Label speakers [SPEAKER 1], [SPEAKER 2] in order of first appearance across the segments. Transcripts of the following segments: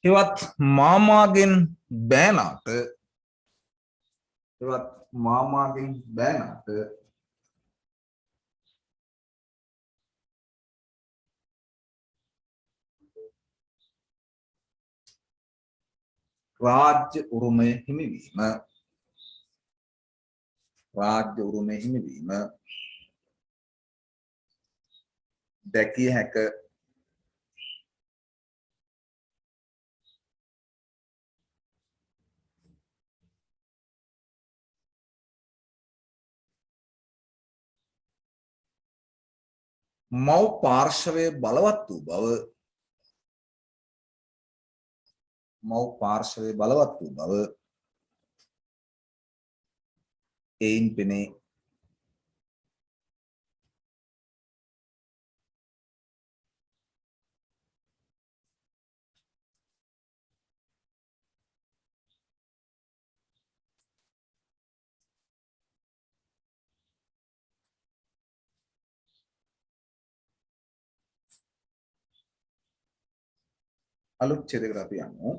[SPEAKER 1] හෙවත් මාමාගෙන් බෑනාට හෙවත් මාමාගෙන් බෑනාට රාජ්‍ය උරුමය හිමිවීම රාජ්‍ය උරුමය හිමිවීම දැකිය හැක මව් පාර්ශවය බලවත් වූ බව මව් පාර්ශවය බලවත් වූ බව එයින් පෙනේ. අලුත් ඡේදයකට අපි යමු.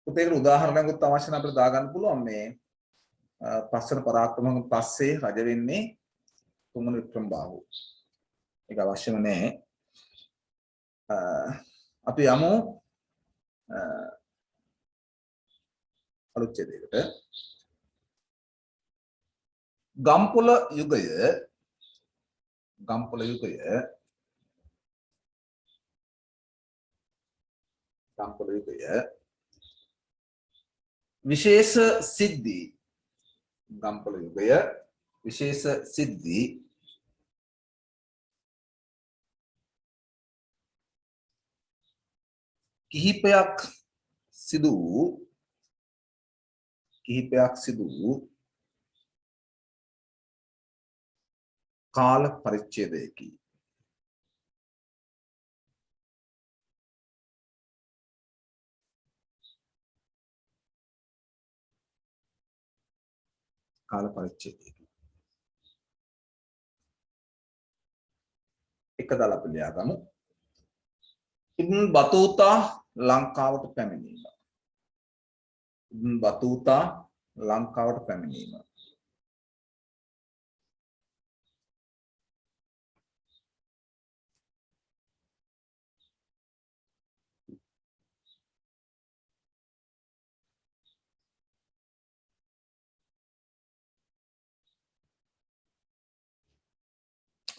[SPEAKER 1] උදේකට උදාහරණයක්වත් අවශ්‍ය නම් අපිට දාගන්න පුළුවන් මේ පස්වන පරාක්‍රමයෙන් පස්සේ රජ වෙන්නේ තුන්වන වික්‍රමබාහු. ඒක අවශ්‍යම නැහැ. අපි යමු අලුත් ඡේදයකට. ගම්පොළ යුගය විශේෂ සිද්ධි ගම්පොළ යුගය විශේෂ සිද්ධි කිහිපයක් සිදු වූ කාල පරිච්ඡේදයකි. කාල පරිච්ඡේදයකි. එක දාලා අපි ලියාගමු. ඉබ්න් බතූතා ලංකාවට පැමිණීම. ඉබ්න් බතූතා ලංකාවට පැමිණීම.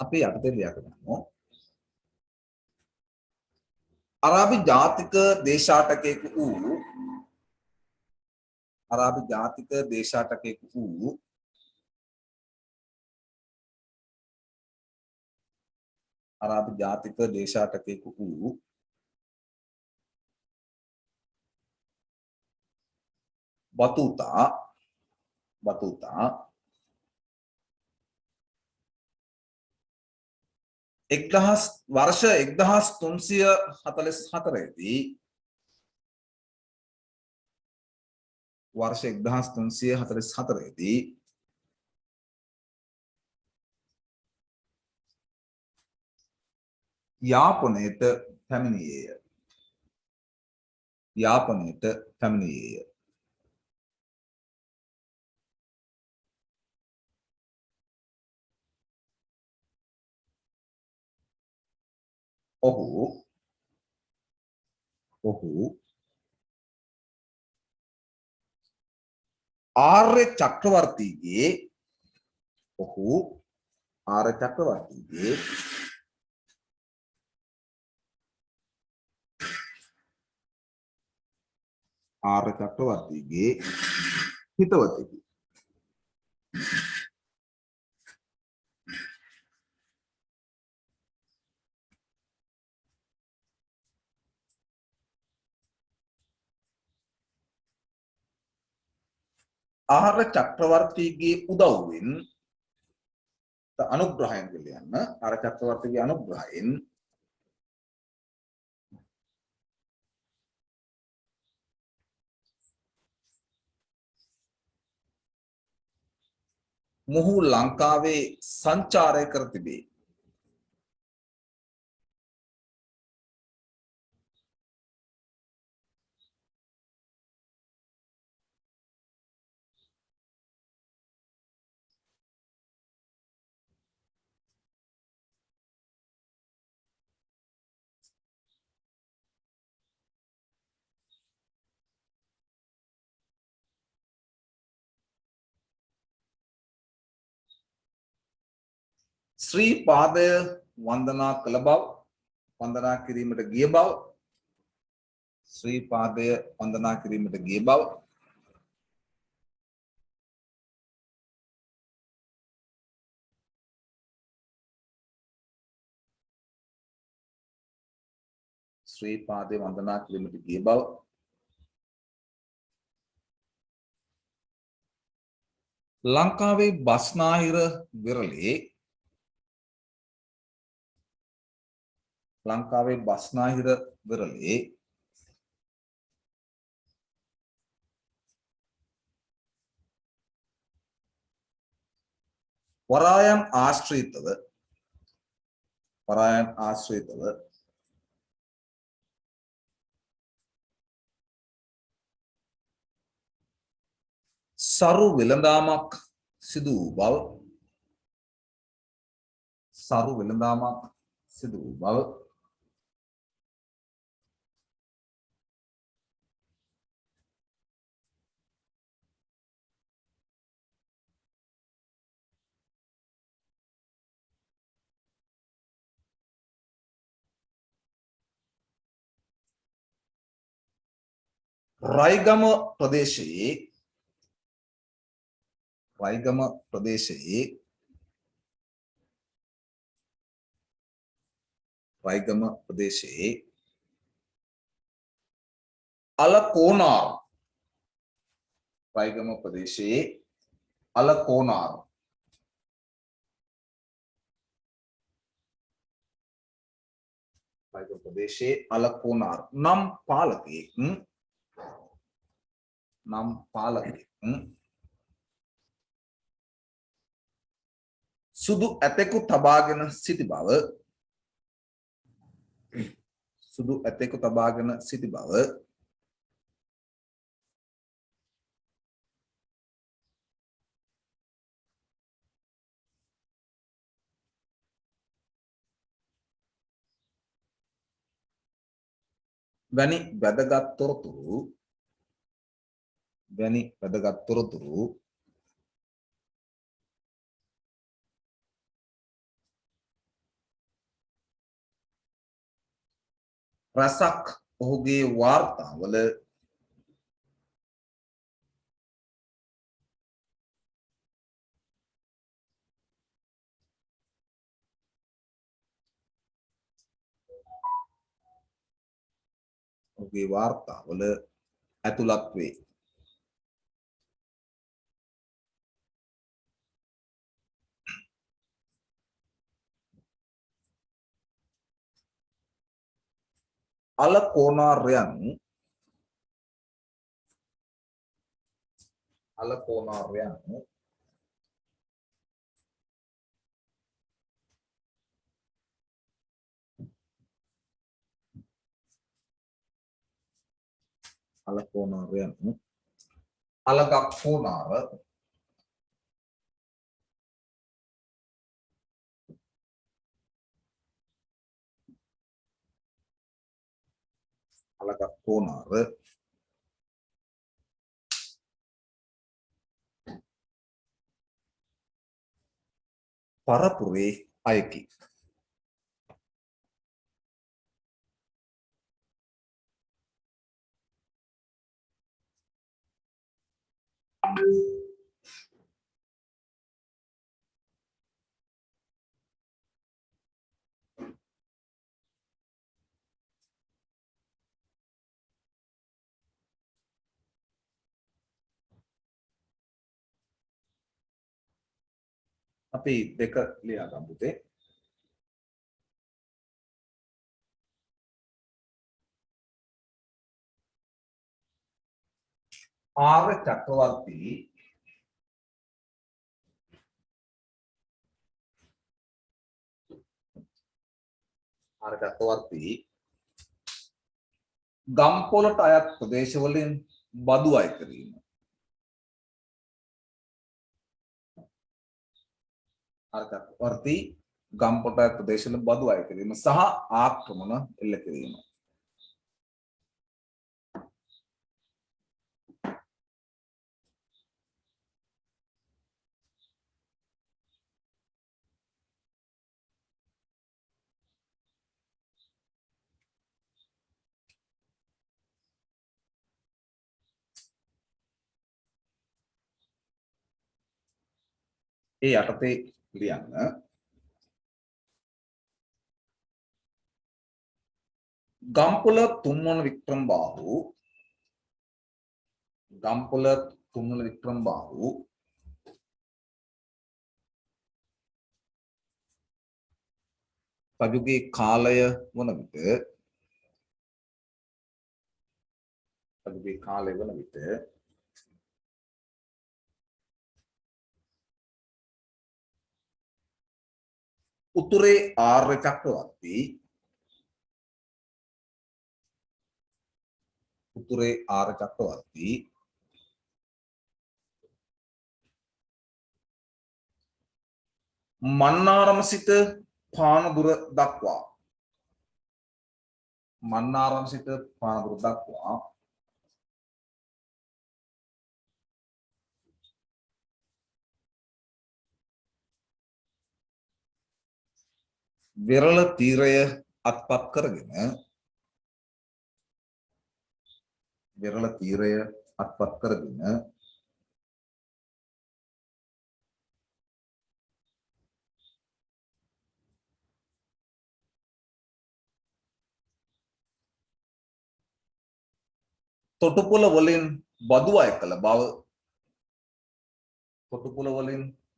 [SPEAKER 1] අපි යටතේ ලියාගමු. අරාබි ජාතික දේශාටකයෙකු වූ බතූතා वर्ष 1344 දී යාපනයට පැමිණියේය. ඔහු ආර්ය චක්‍රවර්තීගේ හිතවතෙකි. ආර්ය චක්‍රවර්තීගේ උදව්වෙන් අනුග්‍රහයෙන් කියන්න ආර්ය චක්‍රවර්තීගේ අනුග්‍රහයෙන් මොහු ලංකාවේ සංචාරය කර තිබේ. ශ්‍රී පාදය වන්දනා කළ බව වන්දනා කිරීමට ගිය බව ශ්‍රී පාදය වන්දනා කිරීමට ගිය බව ශ්‍රී පාදය වන්දනා කිරීමට ගිය බව ලංකාවේ බස්නාහිර විරලේ ලංකාවේ බස්නාහිර විරලේ වරායන් ආශ්‍රිතව සරු වෙළඳාමක් සිදු වූ බව රයිගම ප්‍රදේශයේ අලකෝනාර් නම් පාලකයෙක් සුදු ඇතෙකු තබාගෙන සිටි බව වැනි වැදගත් තොරතුරු රසක් ඔහුගේ වාර්තාවල ඇතුළත් වේ. අලකෝනාරයන් අලගක්කෝනාර පරපුරේ අයකි. අපි දෙක ලියා ගමු පුතේ. ආර්ය චක්‍රවර්ති ගම්පොළට අයත් ප්‍රදේශවලින් බදු අය කිරීම. ආර්ය චක්‍රවර්ති ගම්පොළට අයත් ප්‍රදේශවල බදු අය කිරීම සහ ආක්‍රමණ එල්ල කිරීම. ඒ යටතේ ලියන්න. ගම්පොළ තුන්වන වික්‍රමබාහු ගම්පොළ තුන්වන වික්‍රමබාහු රජුගේ කාලය වන විට උතුරේ ආර්ය චක්‍රවර්ති මන්නාරම සිට පානදුර දක්වා වෙරළ තීරය අත්පත් කරගෙන තොටුපොළ වලින්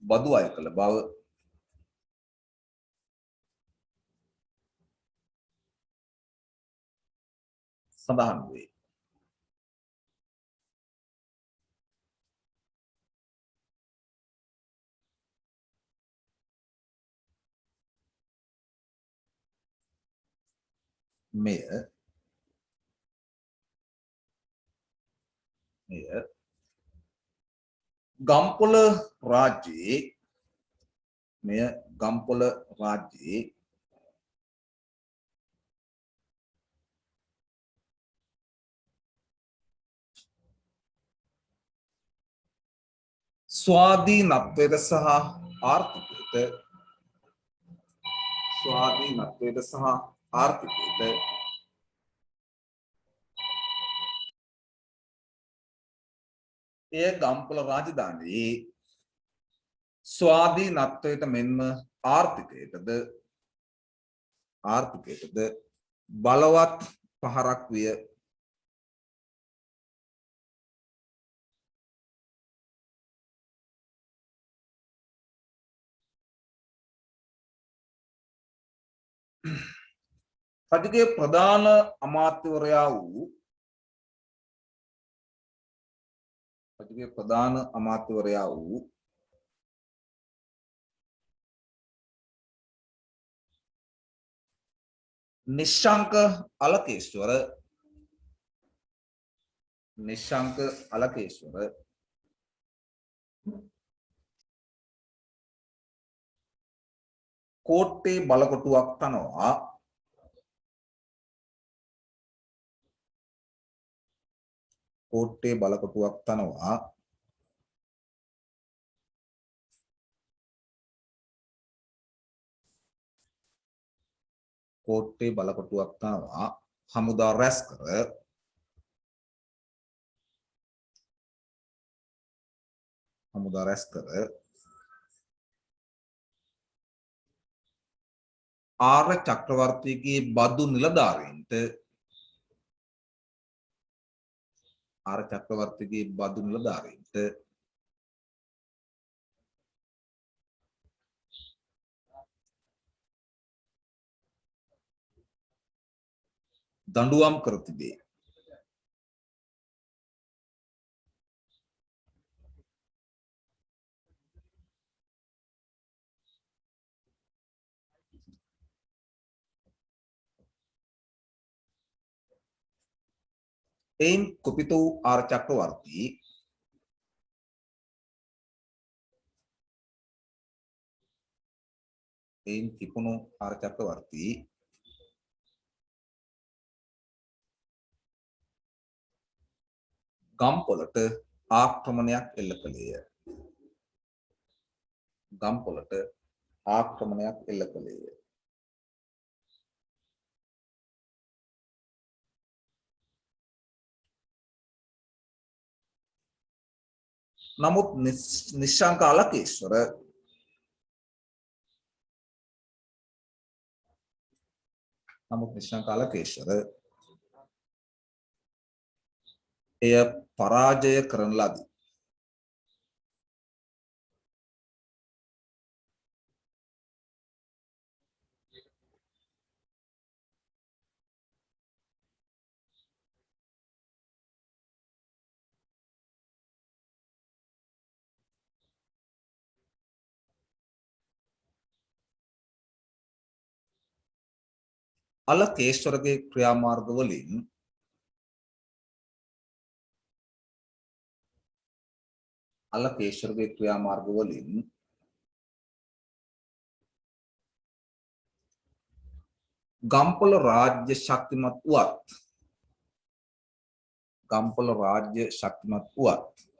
[SPEAKER 1] බදු අය කළ බව සඳහන් වේ. මෙය ගම්පොළ රාජ්‍යයේ ස්වාධීනත්වයට සහ ආර්ථිකයට එය ගම්පොළ රාජධානියේ ස්වාධීනත්වයට මෙන්ම ආර්ථිකයටද බලවත් පහරක් විය. රජුගේ ප්‍රධාන අමාත්‍යවරයා වූ නිශ්ශංක අලකේශ්වර කෝට්ටේ බලකොටුවක් තනවා හමුදා රැස් කර ආර්ය චක්‍රවර්තිගේ බදු නිලධාරීන්ට දඬුවම් කර තිබේ. එයින් කුපිත වූ ආර්ය චක්‍රවර්ති ගම්පොළට ආක්‍රමණයක් එල්ල කළේය. නමුත් නිශ්ශංක අලකේශ්වර නමුත් නිශ්ශංක අලකේශ්වර එය පරාජය කරන ලදී. අලකේශ්වරගේ ක්‍රියාමාර්ග වලින් අලකේශ්වරගේ ක්‍රියාමාර්ග වලින් ගම්පොළ රාජ්‍ය ශක්තිමත් වුවත් ගම්පොළ රාජ්‍ය ශක්තිමත් වුවත්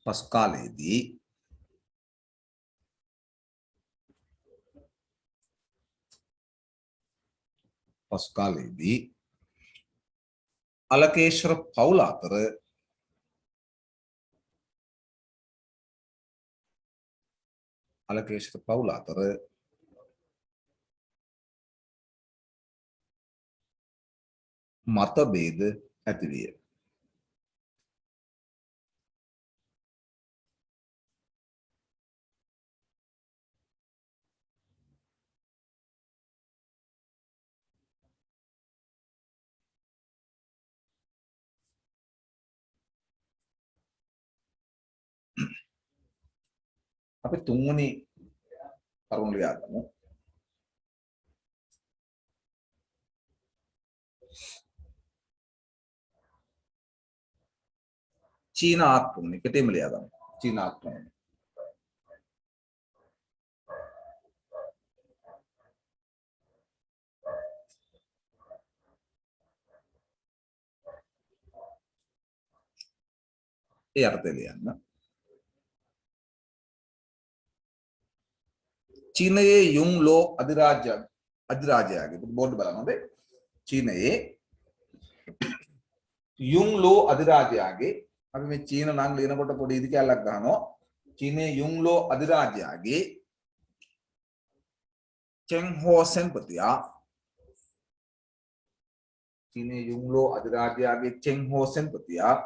[SPEAKER 1] පසු කාලයේදී අලකේශ්වර පවුල අතර මතභේද ඇතිවිය. අපි තුන්වෙනි කරුණ ලියා ගමු. චීන ආක්‍රමණය කෙටීම ලියා ගමු. චීන ආක්‍රමණය. ඒ අර්ථය ලියන්න. චීනයේ යුන් ලෝ අධිරාජයාගේ බෝඩ් බලනද චීනයේ යුන් ලෝ අධිරාජයාගේ අපි මේ චීන නම් ලියනකොට පොඩි ඉදි කැලක් ගන්නවා. චීනයේ යුන් ලෝ අධිරාජයාගේ චෙන් හෝ සෙන්පතියා චීනයේ යුන් ලෝ අධිරාජයාගේ චෙන් හෝ සෙන්පතියා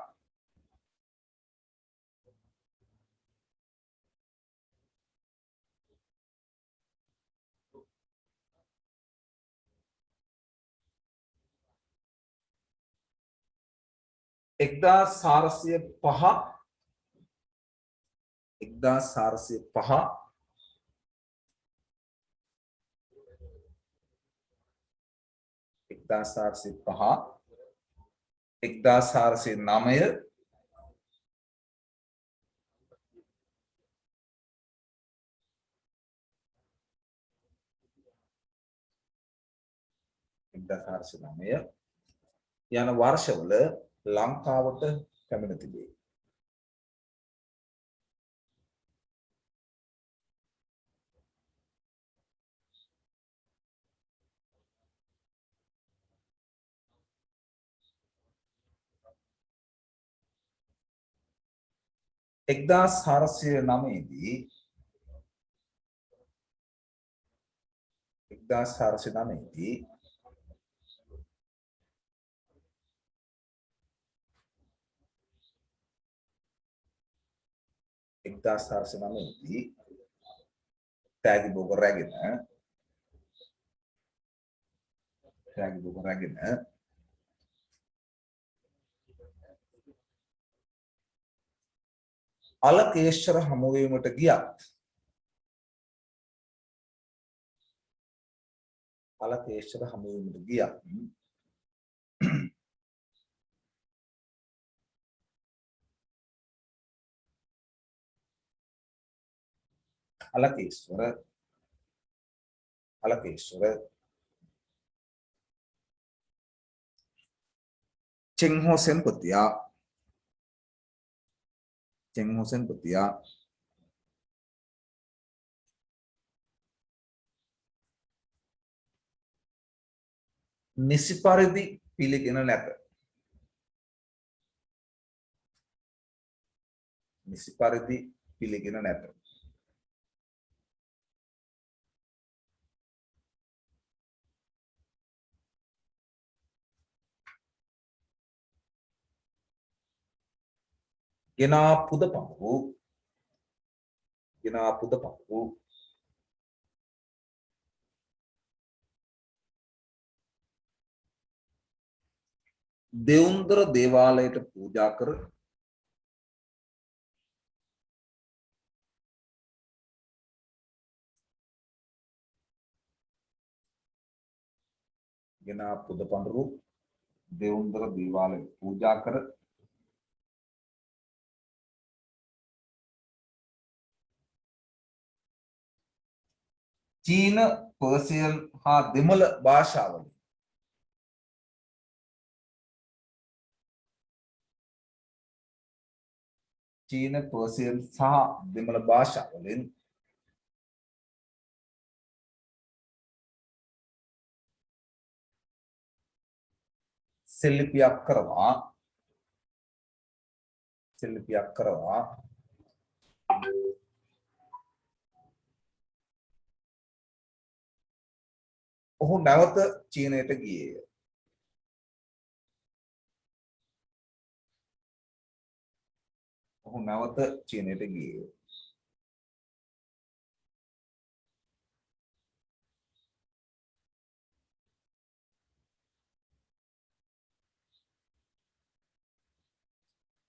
[SPEAKER 1] सारस्य पहा 1405 1409 යන වර්ෂවල ලංකාවට පැමිණ තිබේ. එක්දාස් 1409 තෑගි බෝග රැගෙන අලකේශ්වර හමුවීමට ගියත් අලකේශ්වර චෙන් හෝ සෙන්පතියා නිසි පරිදි පිළිගෙන නැත. නිසි පරිදි පිළිගෙන නැත. ගෙනා පුද පඳුරු දෙවුන්දර දේවාලයට පූජා කර ගෙනා පුද පඳුරු දෙවුන්දර දේවාලයට පූජා කර චීන පර්සියන් හා දෙමළ භාෂාවලින් චීන පර්සියන් සහ දෙමළ භාෂාවලින් සෙල්ලිපියක් කරවා ඔහු නැවත චීනයට ගියේය.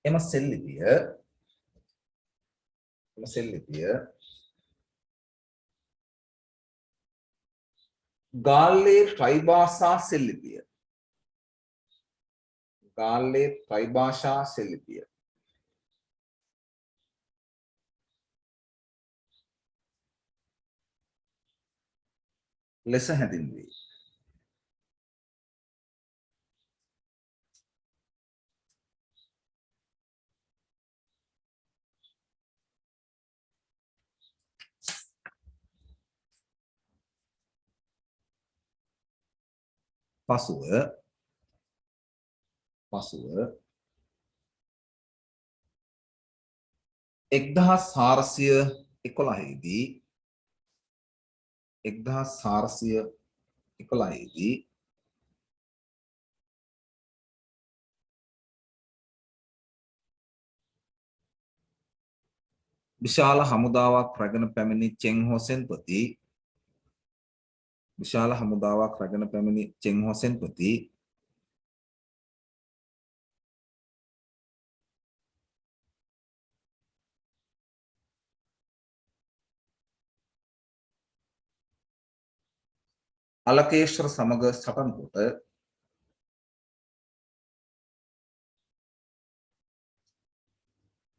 [SPEAKER 1] එම සෙල්ලිපිය ගාල්ලේ ත්‍රිභාෂා සෙල්ලිපිය ලෙස හැඳින්වේ. පසුව 1411 දී විශාල හමුදාවක් රැගෙන පැමිණි චෙං හෝ සෙන්පති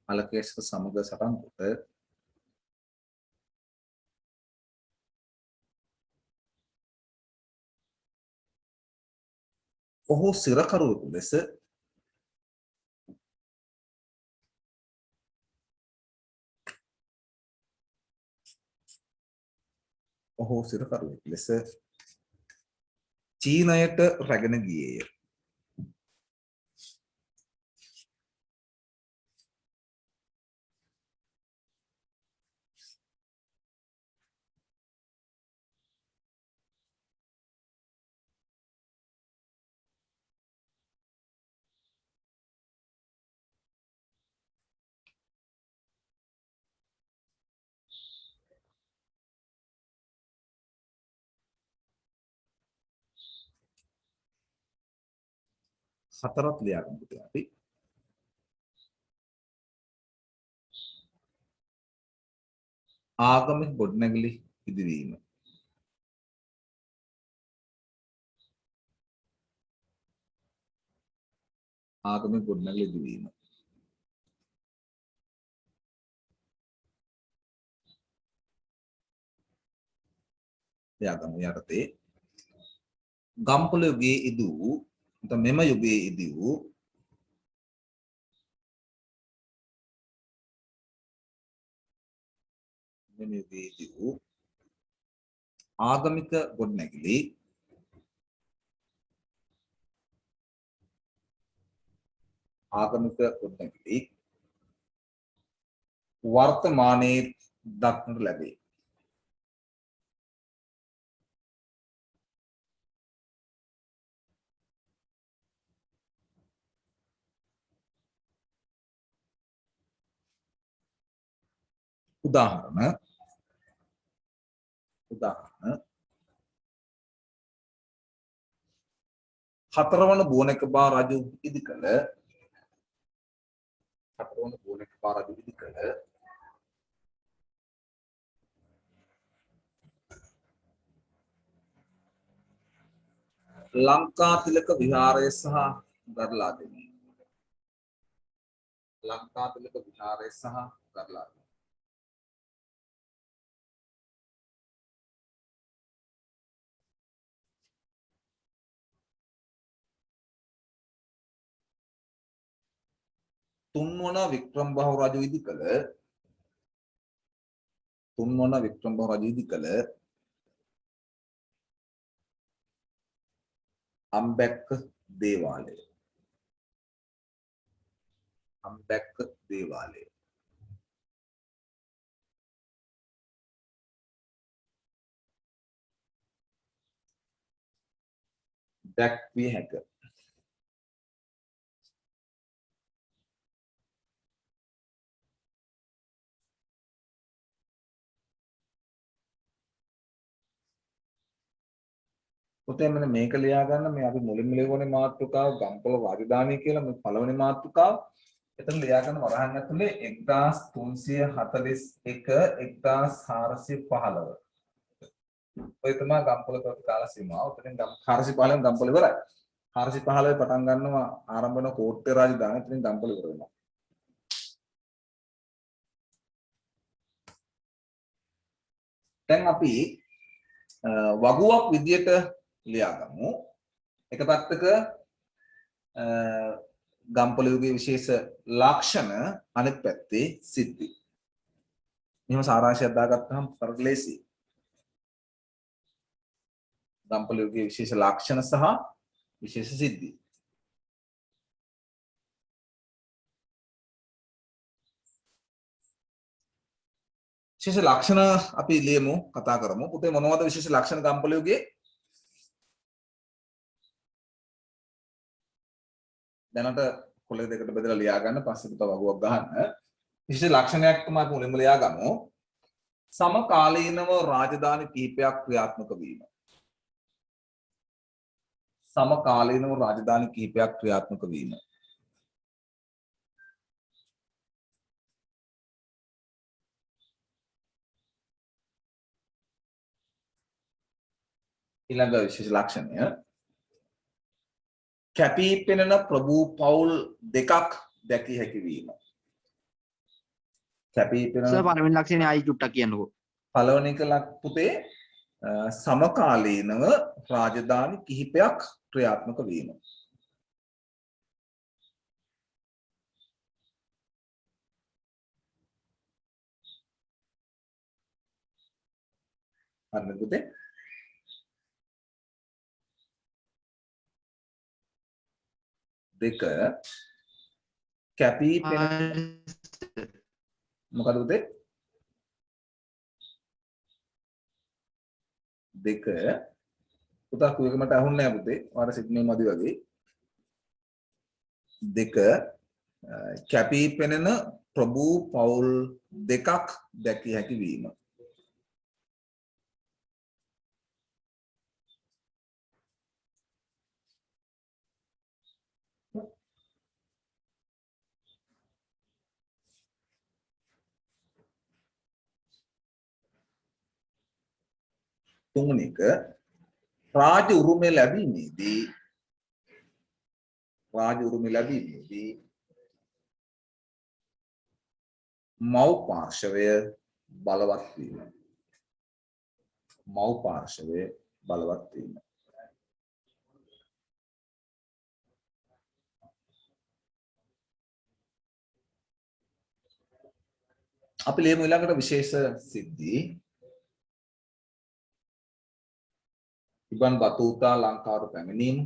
[SPEAKER 1] අලකේශ්වර සමග සටන් කොට ඔහු සිරකරුවෙකු ලෙස චීනයට රැගෙන ගියේය. හතරක් ලියාගමු අපි. ආගමික ගොඩනැගිලි ඉදිවීම. ලියාගමු යටතේ ගම්පොළ යුගයේ ඉදූ මෙම යුගයේ ඉදූ ආගමික ගොඩනැගිලි වර්තමානයේ දක්නට ලැබේ. උදාහරණ හතරවන බුවනකපා රජු ඉදි කළ ලංකාතිලක විහාරය සහ ගර්ලාදෙණිය. ලංකාතිලක විහාරය සහ ගර්ලාදෙණිය. තුන්වන වික්‍රමබාහු රජු ඉදි කළ අම්බැක්ක දේවාලය. දැක්විය හැක. පුතේ මෙන්න මේක ලියා ගන්න. මේ අපි මුලින්ම ලියවනේ මාතෘකාව ගම්පොළ රාජධානිය කියලා. මේ පළවෙනි මාතෘකාව. එතන ලියා ගන්න වරහන් ඇතුලේ 1341 1415. ඔය තමයි ගම්පොළ කාල සීමාව. උතෙන් 415 ගම්පොළ ඉවරයි. 415 පටන් ගන්නවා ආරම්භ වෙන කෝට්ටේ රාජධානිය. එතනින් ගම්පොළ ඉවර වෙනවා. දැන් අපි වගුවක් විදියට ලියාගමු. එක පැත්තක ගම්පොළ යුගයේ විශේෂ ලක්ෂණ අනෙක් පැත්තේ සිද්ධි. මෙහෙම සාරාංශයක් දාගත්තාම හරියට ලේසියි. ගම්පොළ යුගයේ විශේෂ ලක්ෂණ සහ විශේෂ සිද්ධි. විශේෂ ලක්ෂණ අපි ලියමු කතා කරමු. පුතේ මොනවද විශේෂ ලක්ෂණ ගම්පොළ යුගයේ? දැනට කොළ දෙකට බෙදලා ලියා ගන්න පස්සේ පුතා වගුවක් ගන්න. විශේෂ ලක්ෂණයක් තමයි අපි මුලින්ම ලියා ගමු. සමකාලීනව රාජධානි කිහිපයක් ක්‍රියාත්මක වීම. සමකාලීනව රාජධානි කිහිපයක් ක්‍රියාත්මක වීම. ඊළඟ විශේෂ ලක්ෂණය කැපී පෙනෙන ප්‍රභූ පවුල් දෙකක් දැකිය හැකි වීම. කැපී පෙනෙන
[SPEAKER 2] සර් පළවෙනි ලක්ෂණය ආයි චුට්ටක් කියන්නකෝ.
[SPEAKER 1] පළවෙනි එක පුතේ සමකාලීනව රාජධානි කිහිපයක් ක්‍රියාත්මක වීම. හරිද පුතේ? දෙක කැපී පෙනෙන මොකද පුතේ? දෙක පුතා කුයක මට අහුන්නේ නැහැ පුතේ. ඔයාලා සිග්නල් මදි වගේ. දෙක කැපී පෙනෙන ප්‍රභූ පවුල් දෙකක් දැකිය හැකි වීම. තුන්වෙනි එක රාජ උරුමය ලැබීමේදී මව් පාර්ශවය බලවත් වීම. මව් පාර්ශවය බලවත් වීම. අපි ලියමු ඊළඟට විශේෂ සිද්ධි. ඉබන් බතුතා ලංකාවට පැමිණීම.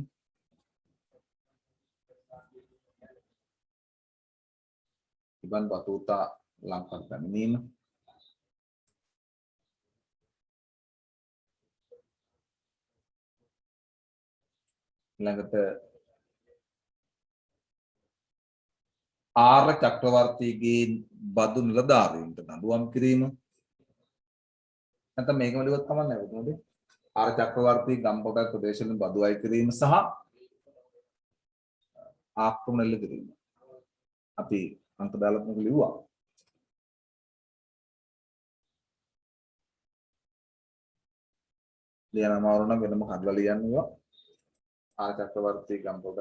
[SPEAKER 1] ඉබන් බතුතා ලංකර පැමිණීම. ළඟට ආර්ය චක්‍රවර්තීගේ බදු නිලධාරීන්ට දඬුවම් කිරීම. නැත්නම් මේකම ලියුවත් කමක් නැහැ නේද? ආර්ය චක්‍රවර්තී ගම්පොට ප්‍රදේශවලින් බදු අය කිරීම සහ ආක්‍රමණ එල්ල කිරීම. අපි අන්ත දාලා මේක ලිව්වා. ලියන අමාරු නම් වෙනම හදලා ලියන්න ඕවා. ආර්ය චක්‍රවර්තී ගම්පොට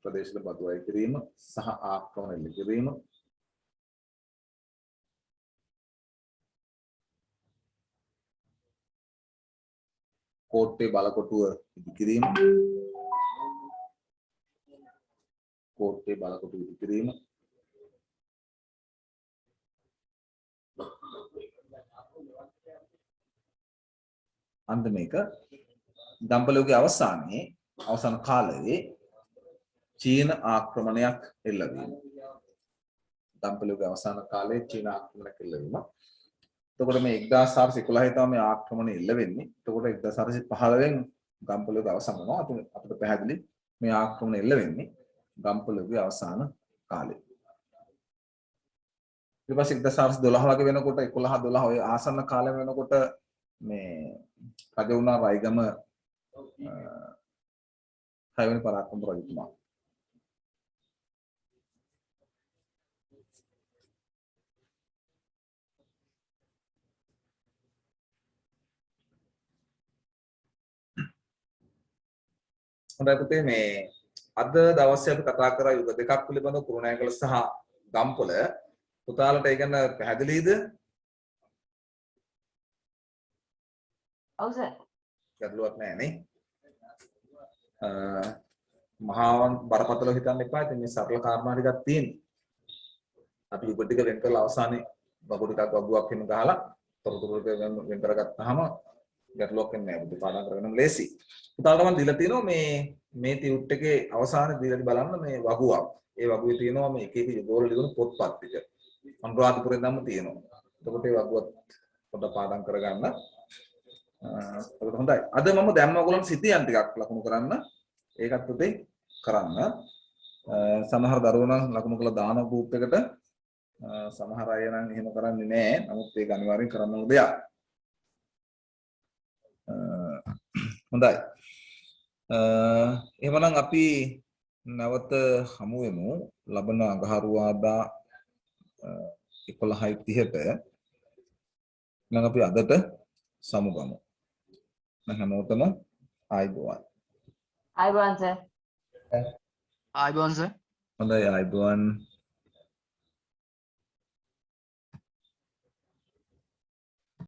[SPEAKER 1] ප්‍රදේශවල බදු අය කිරීම සහ ආක්‍රමණ එල්ල කිරීම. කෝට්ටේ බලකොටුව ඉදි කිරීම. කෝට්ටේ බලකොටුව ඉදි කිරීම. අන්ත මේක ගම්පලුවේ අවසානයේ අවසාන කාලයේ චීන ආක්‍රමණයක් එල්ල වීම. ගම්පලුවේ අවසාන කාලයේ චීන ආක්‍රමණයක් එල්ල වීම. එතකොට මේ 1411 තමයි මේ ආක්‍රමණය එල්ල වෙන්නේ. එතකොට 1415න් ගම්පලුවේ අවසන් වෙනවා. අපිට පැහැදිලි මේ ආක්‍රමණය එල්ල වෙන්නේ ගම්පලුවේ අවසාන කාලේ. ඊට පස්සේ 1412 වගේ වෙනකොට 11 12 ඔය ආසන්න කාලෙ වෙනකොට මේ රජ වුණා රයිගම 6 වෙනි පරාක්‍රම රජතුමා. හොඳයි පුතේ මේ අද දවසේ අපි කතා කරා යුග දෙකක් පිළිබඳව කුරුණෑගල සහ ගම්පොළ. පුතාලට ඒ ගැන පැහැදිලිද?
[SPEAKER 3] ඔව් සර්.
[SPEAKER 1] ගැටලුවක් නැහැ නේ. මහාවන් බරපතල හිතන්න එපා. ඉතින් මේ සරල කාරණා ටිකක් තියෙනවා. අපි යුග ටික වෙන් කරලා අවසානයේ වගු ටිකක් වගුවක් හිම ගහලා තොරතුරු ටික වෙන් කරගත්තාම ගැටලුවක් එන්නේ නැහැ. බුදු පාඩම් කරගෙනම ලේසි. පුතාලට මම දීලා තියෙනවා මේ ටියුට් එකේ අවසානයේ දීලා බලන්න මේ වගුවක්. ඒ වගුවේ තියෙනවා මේ එක එක යුගවල ලියන පොත්පත් ටික. අනුරාධපුරේ නම් තියෙනවා. එතකොට ඒ වගුවත් පොඩ්ඩක් පාඩම් කරගන්න. ඒක හොඳයි. අද මම දැන් ඔයගොල්ලන් සිතියන් ටිකක් ලකුණු කරන්න. ඒකත් උදේ කරන්න. සමහර දරුවෝ නම් ලකුණු කළා දාන ගෲප් එකට. සමහර අය නම් එහෙම කරන්නේ නැහැ. නමුත් ඒක අනිවාර්යෙන් කරන්න ඕන දෙයක්. හොඳයි. එහෙමනම් අපි නැවත හමු වෙමු ලබන අඟහරුවාදා 11:30ට. නම් අපි අදට සමුගමු. හැමෝටම ආයුබෝවන්.
[SPEAKER 3] ආයුබෝවන් සර්.
[SPEAKER 2] ආයිබෝන් සර්.
[SPEAKER 1] හොඳයි ආයුබෝවන්.